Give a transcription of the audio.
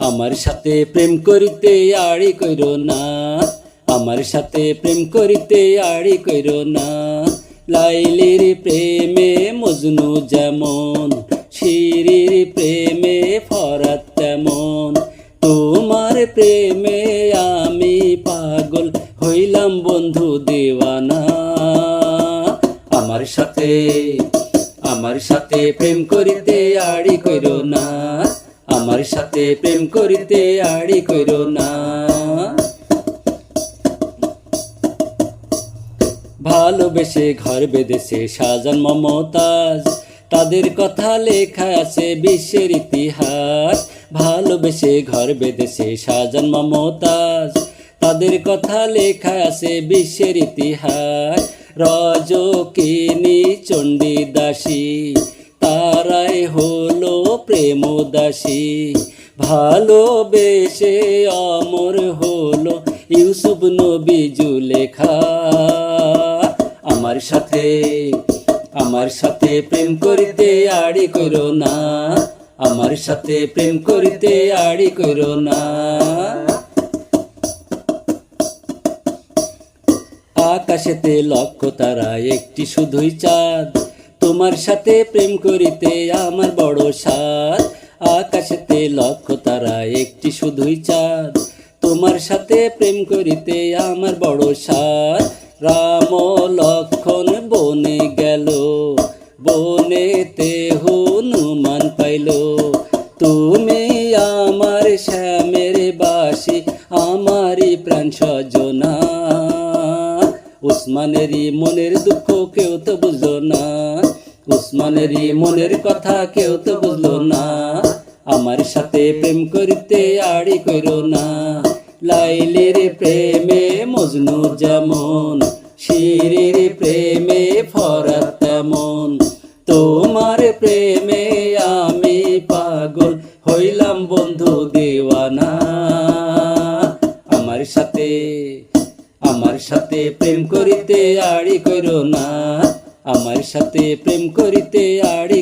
আমার সাথে প্রেম করিতে আড়ি কইরো না, আমার সাথে প্রেম করিতে আড়ি কইরো না। লাইলির প্রেমে মজনু যেমন, শিরির প্রেমে ফরাত তেমন। তোমার প্রেমে আমি পাগল হইলাম বন্ধু দেওয়ানা। আমার সাথে প্রেম করিতে আড়ি কইরো না, আমার সাথে প্রেম করিতে আড়ি কইরো না। ভালোবেসে ঘর বেঁধেছে শাহজাহান মমতাজ, তাদের কথা লেখা আছে বিশ্বের ইতিহাস। ভালোবেসে ঘর বেঁধেছে শাহজাহান মমতাজ, তাদের কথা লেখা আছে বিশ্বের ইতিহাস। রজকিনী চণ্ডীদাসী তারাই হলো প্রেমদাসী, ভালোবেসে অমর হলো ইউসুফ নবী জুলেখা। আমার সাথে প্রেম করিতে আড়ি কইরো না, আমার সাথে প্রেম করিতে আড়ি কইরো না। আকাশেতে লক্ষ তারা একটি শুধুই চাঁদ, তোমার সাথে প্রেম করিতে আমার বড় সাধ। আকাশেতে লক্ষ তারা একটি শুধুই চাঁদ, তোমার সাথে প্রেম করিতে আমার বড় সাধ। রাম লক্ষণ বনে গেল, বনেতে হনুমান পাইল। তুমি আমার শ্যামের বাসী, আমারই প্রাণ সজনা। উসমানেরই মনের দুঃখ কেউ তো বুঝলো না, উসমানেরই মনের কথা কেউ তো বুঝলো না। আমার সাথে প্রেম করিতে আড়ি কইরো না। লাইলির প্রেমে মজনু যেমন, শিরির প্রেমে ফরাত তেমন। তোমার প্রেমে আমি পাগল হইলাম বন্ধু দেওয়ানা। আমার সাথে প্রেম করিতে আড়ি কইরো না, আমার সাথে প্রেম করিতে আড়ি